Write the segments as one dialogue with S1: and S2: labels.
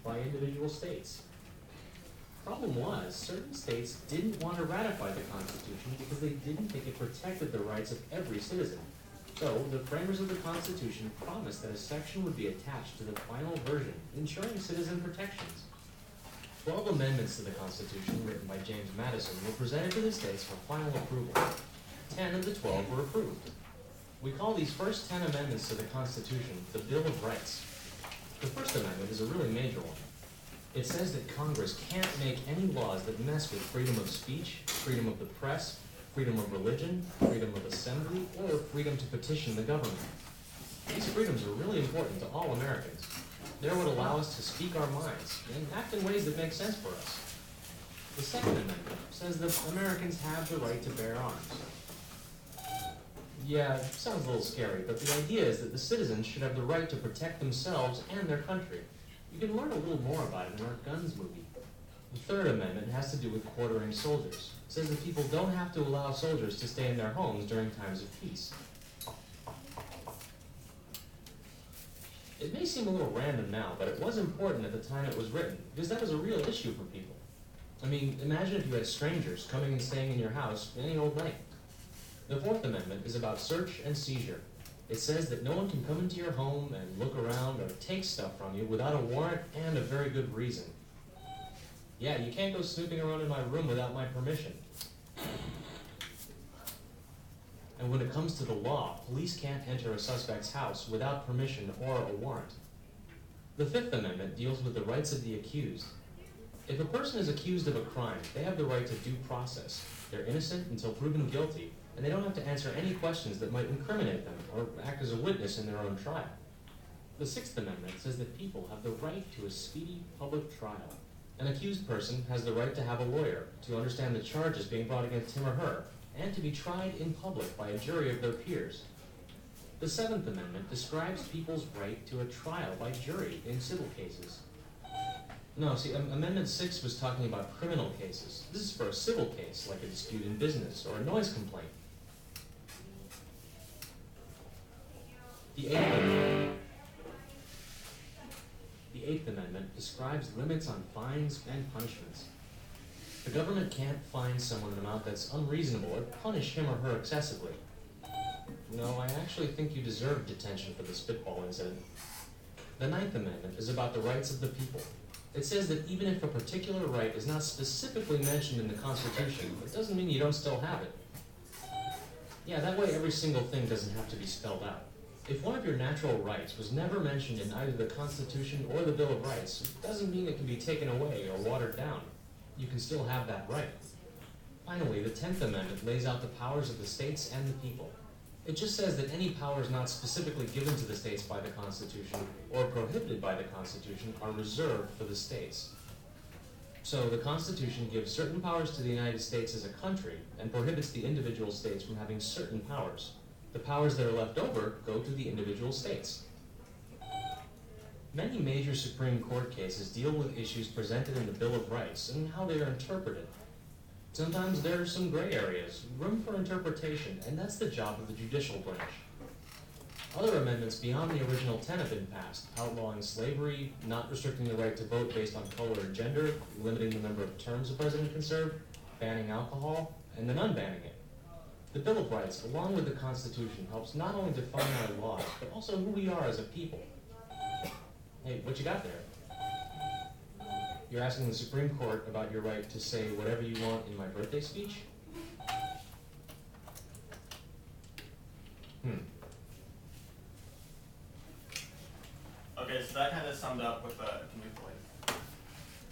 S1: by individual states. Problem was, certain states didn't want to ratify the Constitution because they didn't think it protected the rights of every citizen. So, the framers of the Constitution promised that a section would be attached to the final version, ensuring citizen protections. 12 amendments to the Constitution, written by James Madison, were presented to the states for final approval. 10 of the 12 were approved. We call these first 10 amendments to the Constitution the Bill of Rights. The First Amendment is a really major one. It says that Congress can't make any laws that mess with freedom of speech, freedom of the press, freedom of religion, freedom of assembly, or freedom to petition the government. These freedoms are really important to all Americans. They're what allow us to speak our minds and act in ways that make sense for us. The Second Amendment says that Americans have the right to bear arms. Yeah, it sounds a little scary, but the idea is that the citizens should have the right to protect themselves and their country. You can learn a little more about it in our Guns movie. The Third Amendment has to do with quartering soldiers. It says that people don't have to allow soldiers to stay in their homes during times of peace. It may seem a little random now, but it was important at the time it was written, because that was a real issue for people. I mean, imagine if you had strangers coming and staying in your house any old night. The Fourth Amendment is about search and seizure. It says that no one can come into your home and look around or take stuff from you without a warrant and a very good reason. Yeah, you can't go snooping around in my room without my permission. And when it comes to the law, police can't enter a suspect's house without permission or a warrant. The Fifth Amendment deals with the rights of the accused. If a person is accused of a crime, they have the right to due process. They're innocent until proven guilty, and they don't have to answer any questions that might incriminate them or act as a witness in their own trial. The Sixth Amendment says that people have the right to a speedy public trial. An accused person has the right to have a lawyer, to understand the charges being brought against him or her, and to be tried in public by a jury of their peers. The Seventh Amendment describes people's right to a trial by jury in civil cases. No, see, Amendment 6 was talking about criminal cases. This is for a civil case, like a dispute in business or a noise complaint. The Eighth Amendment describes limits on fines and punishments. The government can't fine someone an amount that's unreasonable or punish him or her excessively. No, I actually think you deserve detention for the spitball incident. The Ninth Amendment is about the rights of the people. It says that even if a particular right is not specifically mentioned in the Constitution, it doesn't mean you don't still have it. Yeah, that way every single thing doesn't have to be spelled out. If one of your natural rights was never mentioned in either the Constitution or the Bill of Rights, it doesn't mean it can be taken away or watered down. You can still have that right. Finally, the 10th Amendment lays out the powers of the states and the people. It just says that any powers not specifically given to the states by the Constitution or prohibited by the Constitution are reserved for the states. So the Constitution gives certain powers to the United States as a country and prohibits the individual states from having certain powers. The powers that are left over go to the individual states. Many major Supreme Court cases deal with issues presented in the Bill of Rights and how they are interpreted. Sometimes there are some gray areas, room for interpretation, and that's the job of the judicial branch. Other amendments beyond the original 10 have been passed, outlawing slavery, not restricting the right to vote based on color or gender, limiting the number of terms a president can serve, banning alcohol, and then unbanning it. The Bill of Rights, along with the Constitution, helps not only define our laws, but also who we are as a people. Hey, what you got there? You're asking the Supreme Court about your right to say whatever you want in my birthday speech?
S2: Okay, so that kind of summed up what the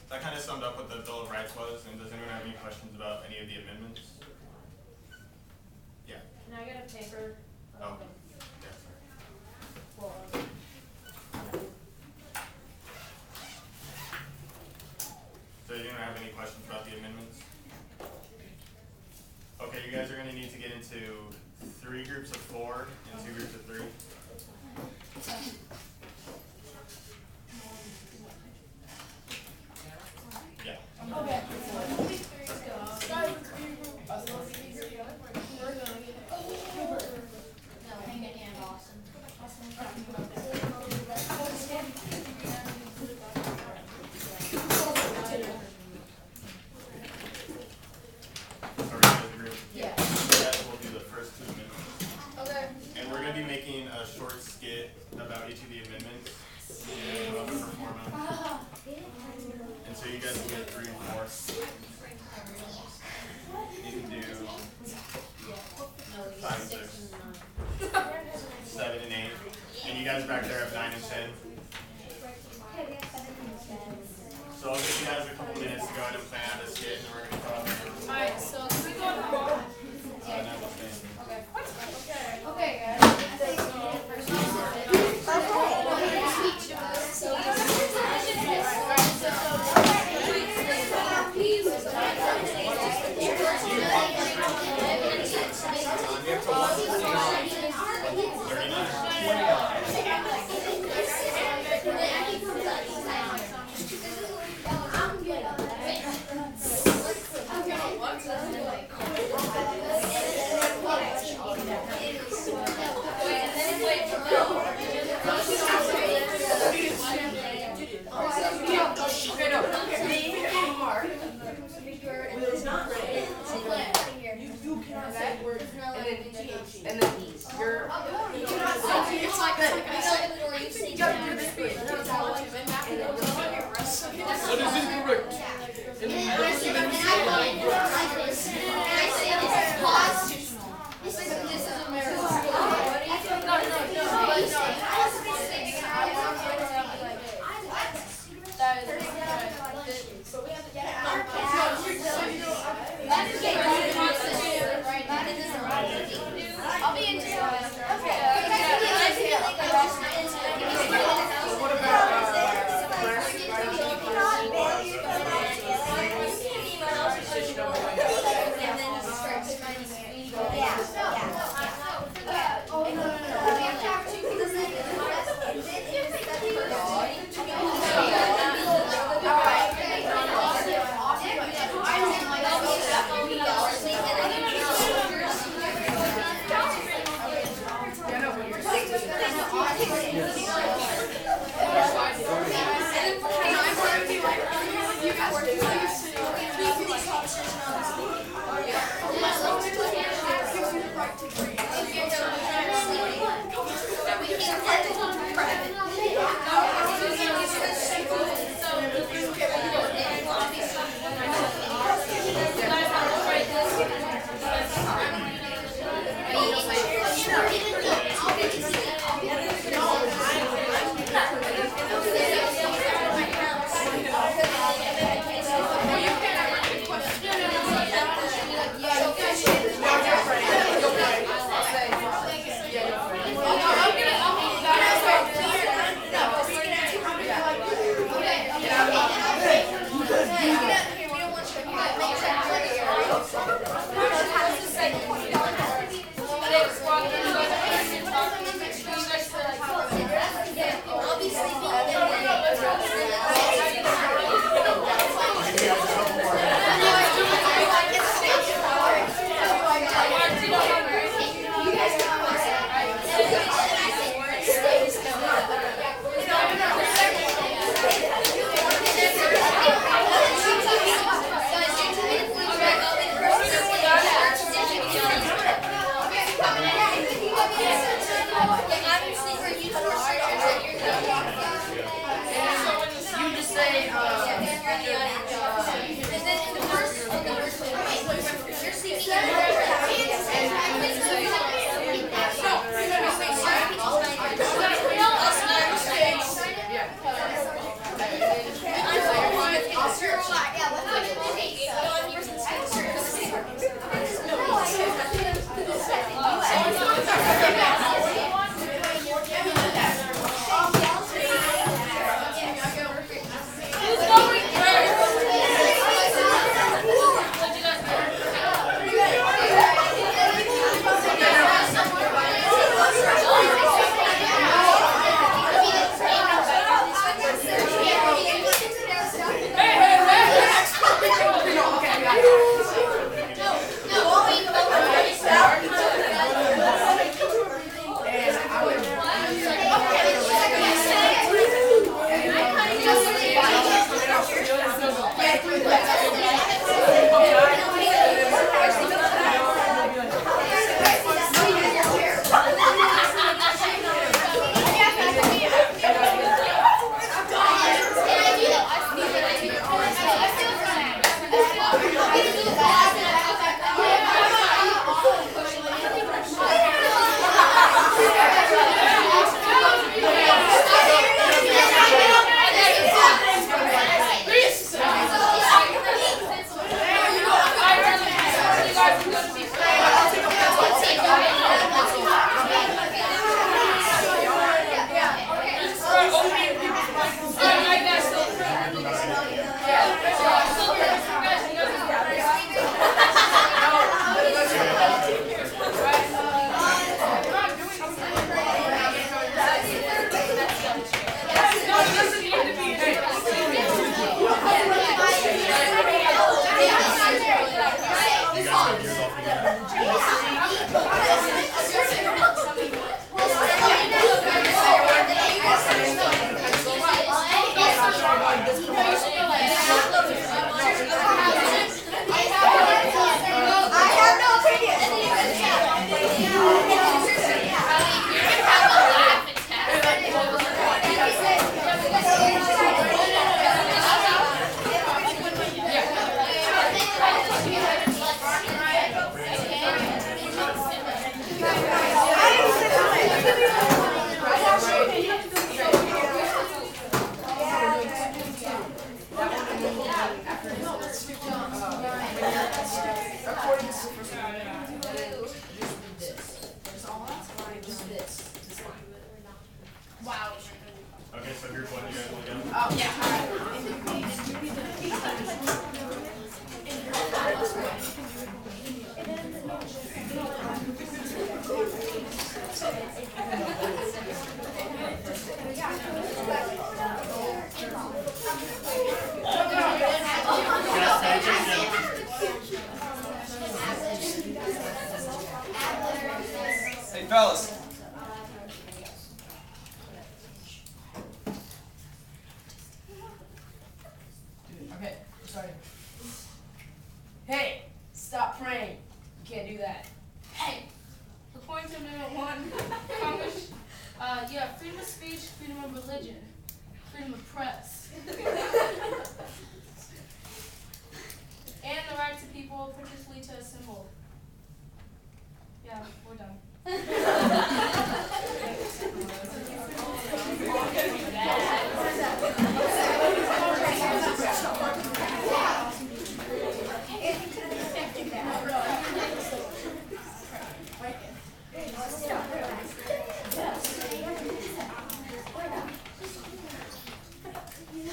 S2: that kind of summed up what the Bill of Rights was. And does anyone have any questions about any of the amendments? Yeah.
S3: Can I get a paper?
S2: Oh. Yeah. Sorry.
S3: Well,
S2: So you don't have any questions about the amendments? Okay, you guys are going to need to get into 3 groups of 4 and 2 groups of 3. Yeah.
S3: okay. Start with
S4: No, hang it in, Austin.
S2: 2 and 3 and 4. You can do 5 and 6, 7 and 8. And you guys back there have 9 and 10. So I'll give you guys a couple minutes to go ahead and plan out this skit, and then we're going to talk.
S3: Alright, so can we go to
S2: No, we'll stay.
S3: Okay, guys. So
S4: Okay, sorry. Hey, stop praying. You can't do that.
S3: Hey, according to Amendment 1, Congress, you have freedom of speech, freedom of religion, freedom of press, and the right to people particularly to assemble. Yeah, we're done.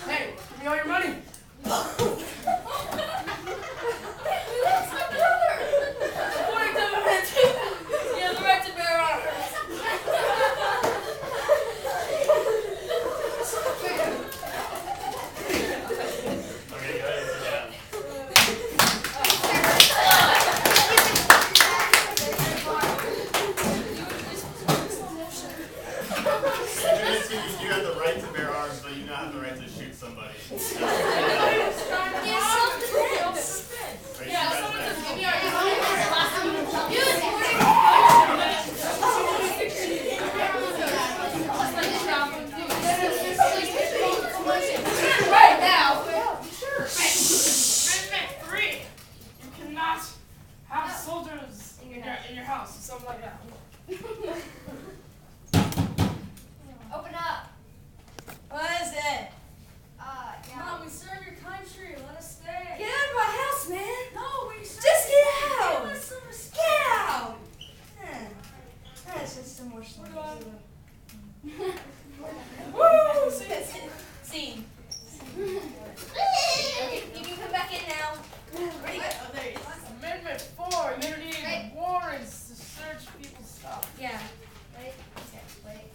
S4: Hey, give me all your money.
S3: According to Amendment 2, you have the right to bear arms.
S2: Okay, guys, yeah. You have the right to bear arms, but you don't have the right to shoot somebody. Are you
S3: Yeah,
S2: guys
S3: someone
S2: ready?
S3: just give me our right now. Amendment 3. You cannot have soldiers in your house or something like that.
S5: Open up.
S4: What is it?
S3: Mom, we served your country. Let us stay.
S5: Get out of my house, man.
S3: No, we served.
S5: Just get out.
S3: Give us some respect.
S5: Get out. That's just some more stuff.
S3: Woo!
S5: Scene. Okay, you can come back in now. Where'd he go? Oh, there he is.
S3: Amendment 4. You need warrants to search people's stuff.
S5: Yeah. Wait. Okay. Wait.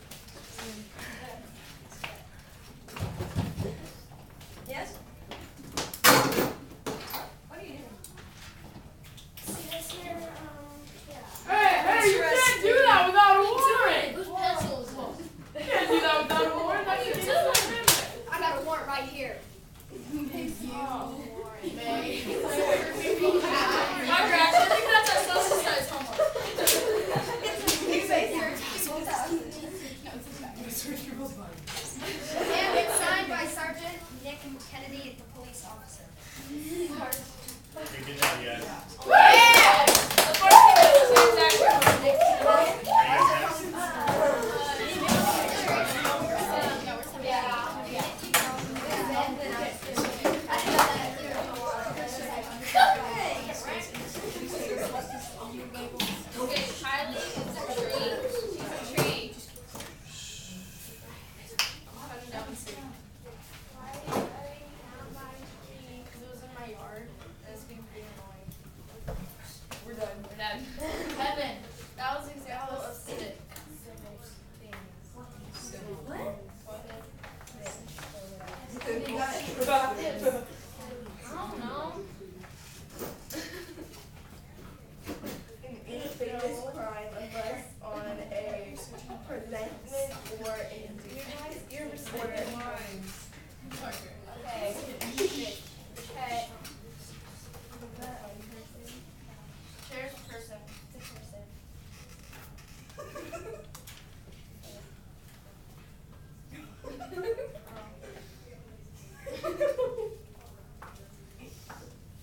S5: Yes? What are you doing? See this here? Yeah.
S3: Hey, you can't do that without a warrant.
S5: Those pencils.
S3: You can't do that without a warrant. That's against the amendment.
S5: I got a warrant right here.
S3: Margaret, I think that's our social studies homework.
S5: And it's signed by Sergeant Nick Kennedy, the police officer.
S2: Okay, good job, guys.
S3: Yeah! The first thing is the same exact
S2: Are you guys next?
S3: Okay, Kylie is a tree. She's a tree. Coming down the street. Because it was in my yard, and it's being pretty annoying.
S4: We're done.
S3: We're done. Kevin, that was an example of civic things. I don't know.
S6: Any famous crime unless on a presentment or a duty or
S5: Okay. Okay.
S3: There's a person.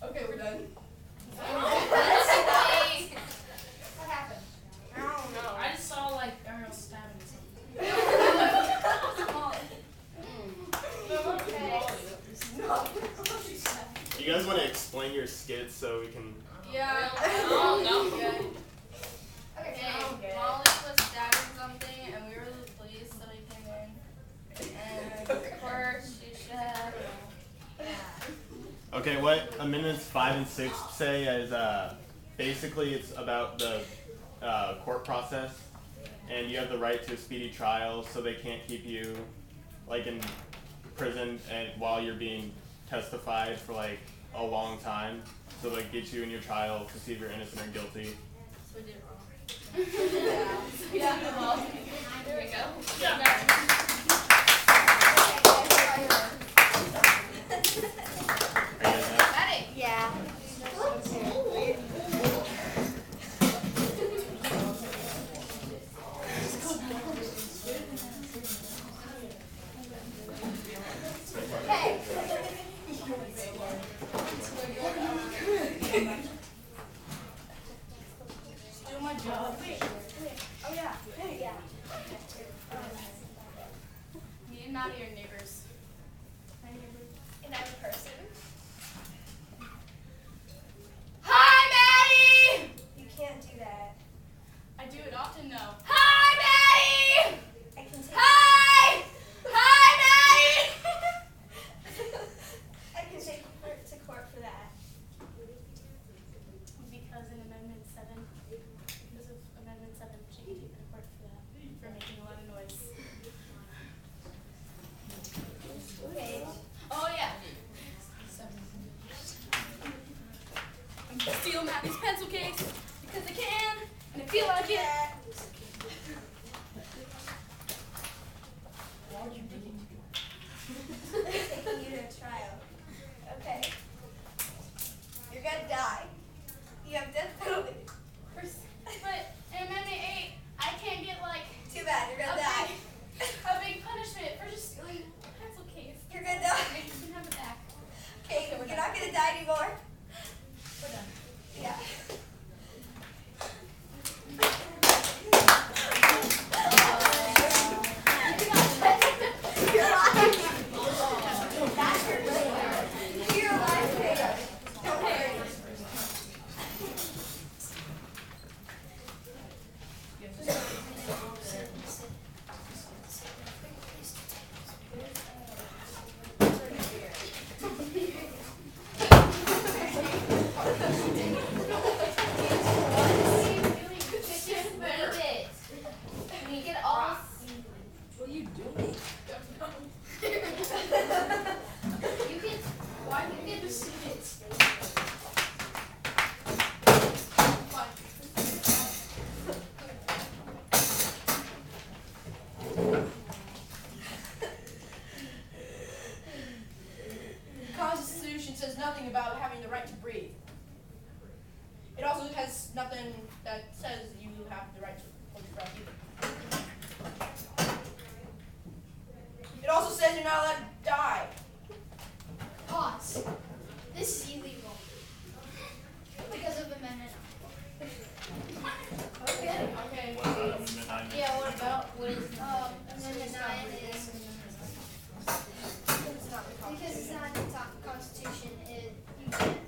S4: Okay, we're done.
S5: What happened?
S3: I don't know. I just saw like Ariel stabbing something.
S2: You guys want to explain your skits so we can?
S3: Yeah. Oh no.
S5: Okay.
S3: Okay. Molly was stabbing something, and we were the police, so they came in. And of course, she said.
S2: Okay, what amendments 5 and 6 say is basically it's about the court process, and you have the right to a speedy trial, so they can't keep you like in prison and while you're being testified for like a long time. So like get you in your trial to see if you're innocent or guilty.
S3: So we did it wrong. Yeah. Well, there we go. Yeah.
S6: that anymore.
S3: We're done.
S6: Yeah. You're lying. That's your life. You're lying. Don't worry.
S4: What are you doing? The Constitution says nothing about having the right to breathe. It also has nothing that says you have the right to hold your breath either. It also says you're not allowed to die.
S5: Pause. This is illegal. Because of Amendment.
S3: Okay.
S2: What about Amendment 9?
S5: Yeah, what about, Amendment 9 is,
S6: It's not the
S5: because it's
S6: Constitution.
S5: not in the Constitution, you can't,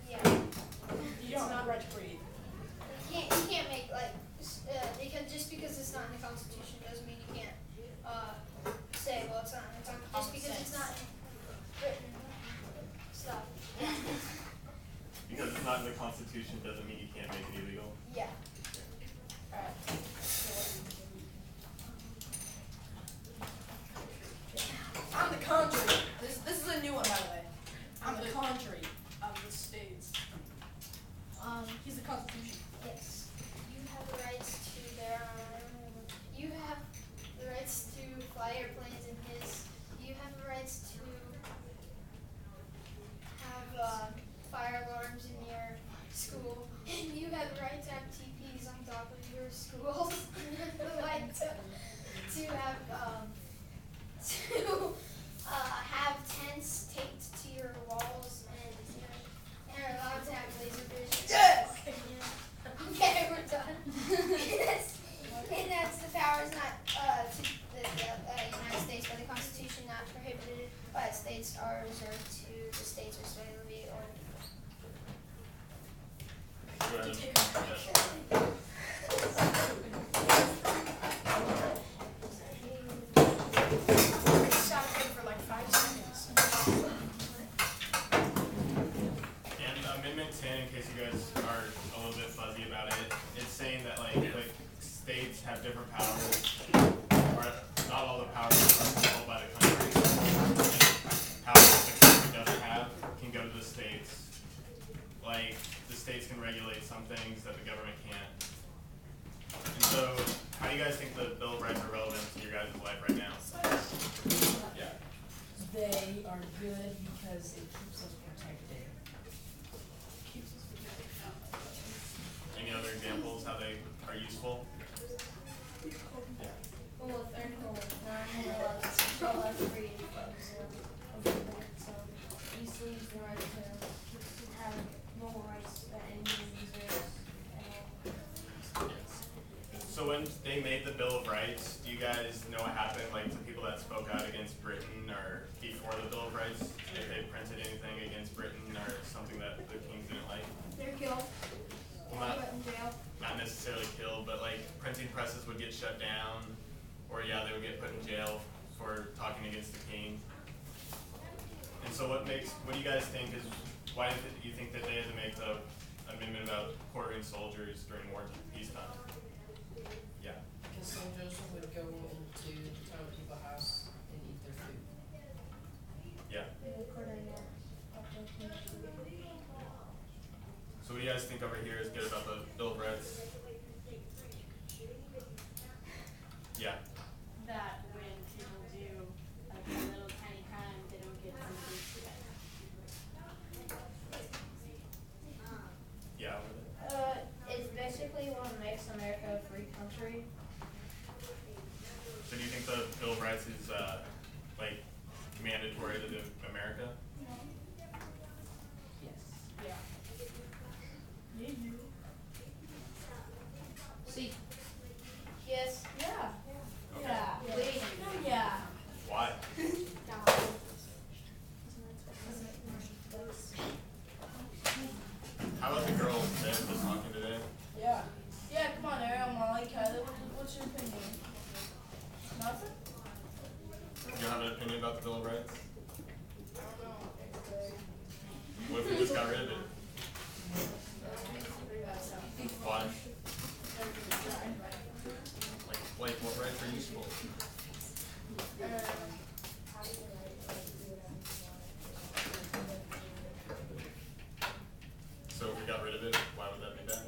S5: yeah.
S6: You don't have the right to breathe.
S5: You can't make, like, because just because it's not in the Constitution doesn't mean you can't, say, well, it's not in the Constitution, just because it's not in written stuff.
S2: Because it's not in the Constitution doesn't mean you can't make it illegal.
S5: Yeah.
S6: Alright. On the contrary, this is a new one, by the way. On the contrary of the states. He's the Constitution.
S5: Yes. You have the rights to you have the rights to fly airplanes in his, you have the rights to have, fire alarms in your school, and you have the right to have TPs on top of your schools, the right to have, have tents taped to your walls, and are allowed to have laser vision.
S6: Yes!
S5: Okay, we're done. And that's the powers not, to the United States by the Constitution, not prohibited by the states, are reserved to the states or state of the or.
S2: Go ahead. Yes.
S6: Stop it for like 5 seconds.
S2: And Amendment 10, in case you guys are a little bit fuzzy about it, it's saying that like states have different powers, or not all the powers are controlled by the country. And powers that the country doesn't have can go to the states. Like the states can regulate some things that the government can't. And so, how do you guys think the Bill of Rights are relevant to your guys' life right now? Yeah.
S7: They are good because it keeps us protected.
S2: Any other examples how they are useful?
S5: Well, if they're cool, they're allowed to free so easily use the right to have normal rights that any human deserves.
S2: So when they made the Bill of Rights, do you guys know what happened, like to people that spoke out against Britain or before the Bill of Rights? If they printed anything against Britain or something that the kings didn't like?
S5: They're killed.
S2: Well,
S5: Put in jail.
S2: not necessarily killed, but like printing presses would get shut down, or yeah, they would get put in jail for talking against the king. And so what do you guys think is, why do you think that they had to make the amendment about quartering soldiers during peacetime? Yeah.
S7: Because soldiers would go into the town people's house and eat their food.
S2: Yeah. So what do you guys think over here is good about the Bill of Rights? Yeah.
S8: That when people do like a little tiny crime, they don't get something to it.
S2: Yeah.
S9: It's basically what makes America a free country.
S2: So do you think the Bill of Rights is like mandatory to America? What if we just got rid of it? Why? Like what rights are useful? So if we got rid of it, why would that be bad?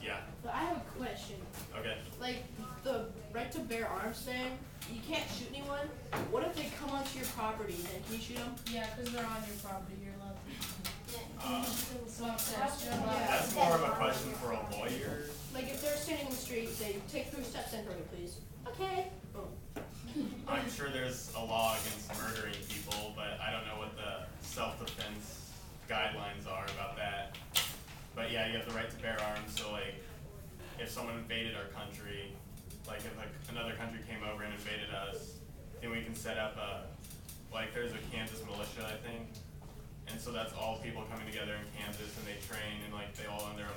S2: Yeah.
S4: But I have a question.
S2: Okay.
S4: Like the right to bear arms thing, you can't shoot anyone. What if they come onto your property? Then can you shoot them?
S3: Yeah, because they're on your property. You're allowed to.
S2: Uh,
S3: Yeah.
S2: that's more of a question for a lawyer.
S4: Like if they're standing in the street, say, take 3 steps in for me, please. Okay. Boom.
S2: I'm sure there's a law against murdering people, but I don't know what the self-defense guidelines are about that. But yeah, you have the right to bear arms, so like, if someone invaded our country, like if like another country came over and invaded us, then we can set up like there's a Kansas militia, I think. And so that's all people coming together in Kansas, and they train, and like they all own their own